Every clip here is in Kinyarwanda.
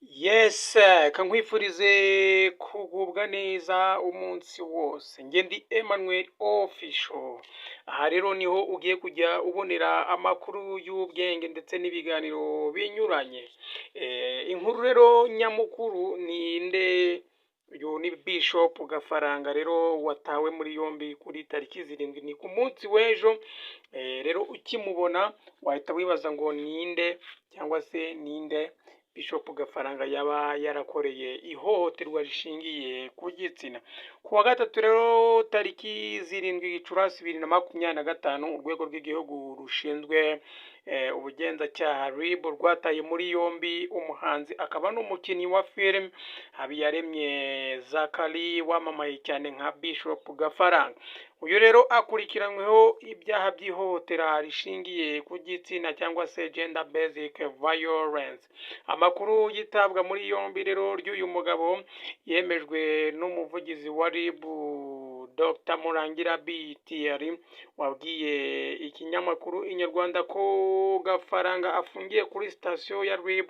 Yes, kankwifurize kugubwa neza umunsi wose. Njye ndi Emmanuel Official. Aha rero niho ugiye kujya ubonera amakuru y'ubwenge ndetse n'ibiganiro binyuranye. Inkuru rero nyamukuru ni nde uyu ni Bishop Gafaranga rero watawe muri yombi kuri tariki 7 ni ku munsi w'ejo. Rero ukimubona wahita wibaza ngo ninde cyangwa se ninde Bishop Gafaranga yaba yarakoreye ihohoterwa rishingiye ku gitsina. Ku wa gatatu rero tariki 7 Gicurasi 2025 urwego rw'igihugu rushinzwe ubugenzacyaha RIB rwataye muri yombi umuhanzi akaba n'umukinnyi wa film Habiyaremye Zakari wamamaye cyane nka Bishop Gafaranga. Uyu rero akurikiranyweho ibyaha by'ihohotera rishingiye ku gitsina cyangwa se gender basic violence. Amakuru yitabwa muri yombi rero ry'uyu mugabo yemejwe n'umuvugizi wa RIB Dr Murangira BTR wabwiye ikinyamakuru Inyarwanda ko Gafaranga afungiye kuri sitasiyo ya RIB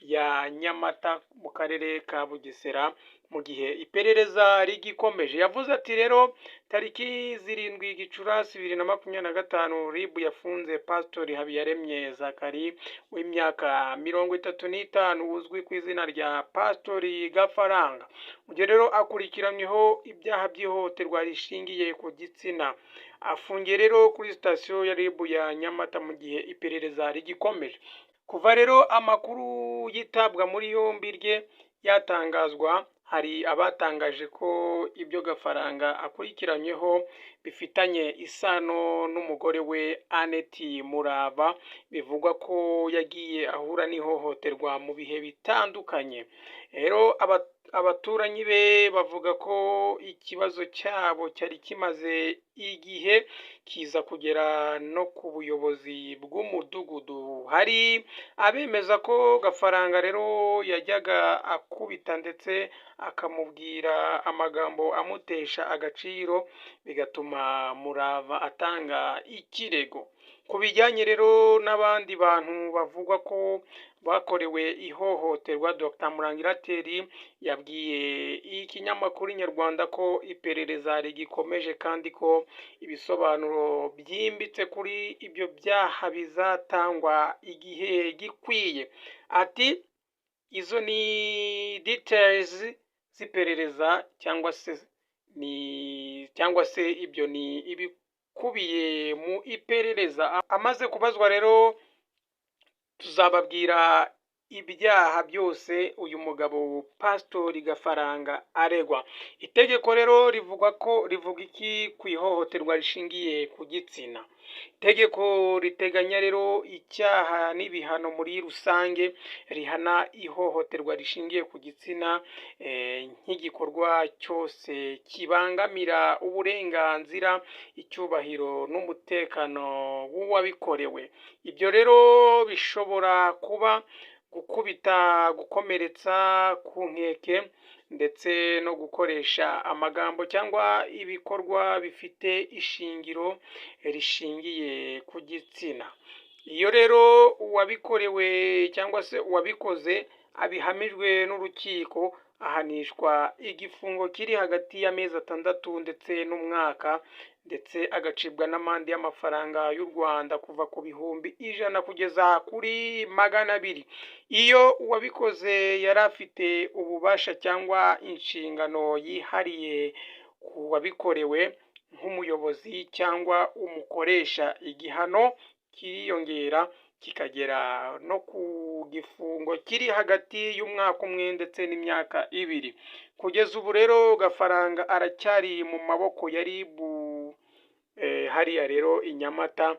ya Nyamata mu karere ka Bugesera mu gihe iperereza rigikomeje. Yavuze ati rero tariki 7 Gicurasi 2025 RIB yafunze Pastori Habiyaremye Zakari w'imyaka 35 uzwi ku izina rya Pastori Gafaranga. Uyu rero akurikiranyweho ibyaha by'ihohoterwa rishingiye ku gitsina. Afungiye rero kuri sitasiyo ya RIB ya Nyamata mu gihe iperereza rigikomeje. Kuva rero amakuru yitabwa muri yombi rye yatangazwa, hari abatangaje ko ibyo Gafaranga akurikiranyweho bifitanye isano n'umugore we Annette Murava, bivugwa ko yagiye ahura n'ihohoterwa mu bihe bitandukanye. Rero abaturanyi be bavuga ko ikibazo cyabo cyari kimaze igihe kiza kugera no ku buyobozi bw'umudugudu. Hari abemeza ko Gafaranga rero yajyaga akubita ndetse akamubwira amagambo amutesha agaciro bigatuma Murava atanga ikirego. Ku bijyanye rero n'abandi bantu bavugwa ko bakorewe ihohoterwa, Dr Murangira yabwiye ikinyamakuru Inyarwanda ko iperereza rigikomeje kandi ko ibisobanuro byimbitse kuri ibyo byaha bizatangwa igihe gikwiye. Ati izo ni details z'iperereza cyangwa se ibyo ni ibikubiye mu iperereza. Amaze kubazwa rero tuzababwira ibyaha byose uyu mugabo Pastori Gafaranga aregwa. Itegeko rero rivuga iki ku ihohoterwa rishingiye ku gitsina? Itegeko riteganya rero icyaha n'ibihano muri rusange rihana ihohoterwa rishingiye ku gitsina nk'igikorwa cyose kibangamira uburenganzira, icyubahiro n'umutekano w'uwabikorewe. Ibyo rero bishobora kuba gukubita, gukomeretsa ku nkeke ndetse no gukoresha amagambo cyangwa ibikorwa bifite ishingiro rishingiye ku gitsina. Iyo rero uwabikorewe cyangwa se uwabikoze abihamijwe n'urukiko ahanishwa igifungo kiri hagati y'amezi 6 ndetse n'umwaka, ndetse agacibwa n'amande y'amafaranga y'u Rwanda kuva ku bihumbi 100 kugeza kuri 200. Iyo uwabikoze yari afite ububasha cyangwa inshingano yihariye ku wabikorewe nk'umuyobozi cyangwa umukoresha, igihano kiriyongera kikagera no ku gifungo kiri hagati y'umwaka umwe ndetse n'imyaka 2. Kugeza ubu rero Gafaranga aracyari mu maboko ya RIB hariya rero i Nyamata,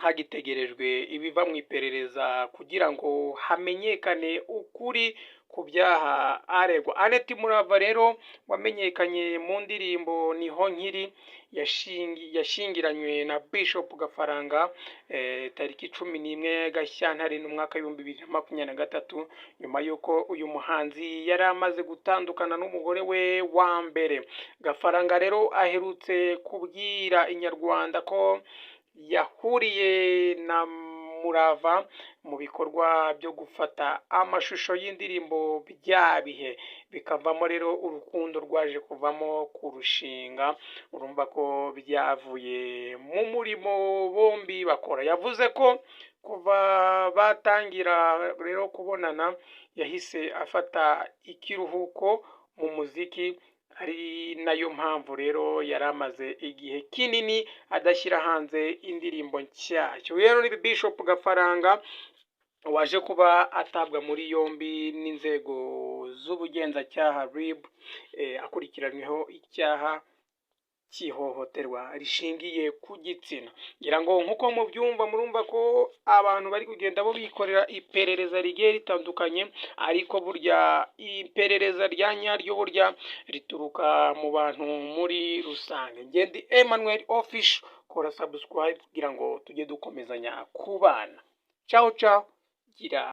hagitegerejwe ibiva mu iperereza kugira ngo hamenyekane ukuri ku byaha aregwa. Annette Murava rero wamenyekanye mu ndirimbo Niho Nkiri yashingiranywe na Bishop Gafaranga tariki 11 Gashyantare n'umwaka 2023, nyuma y'uko uyu muhanzi yari amaze gutandukana n'umugore we wa mbere. Gafaranga rero aherutse kubwira Inyarwanda ko yahuriye na umurava mu bikorwa byo gufata amashusho y'indirimbo bya bihe, bikavamo rero urukundo rwaje kuvamo kurushinga. Urumva ko byavuye mu murimo bombi bakora. Yavuze ko kuva batangira rero kubonana yahise afata ikiruhuko mu muziki, ari nayo mpamvu rero yari amaze igihe kinini adashyira hanze indirimbo nshyashya. Rero ni Bishop Gafaranga waje kuba atabwa muri yombi n'inzego z'ubugenzacyaha RIB, akurikiranyweho icyaha cy'ihohoterwa rishingiye ku gitsina. Ngira ngo nk'uko mubyumva, murumva ko abantu bari kugenda bo bikorera iperereza rigiye ritandukanye, ariko burya iperereza rya nyaryo burya rituruka mu bantu muri rusange. Njye ndi Emmanuel Official, kora subscribe kugira ngo tujye dukomezanya kubana. Ciao ciao, gira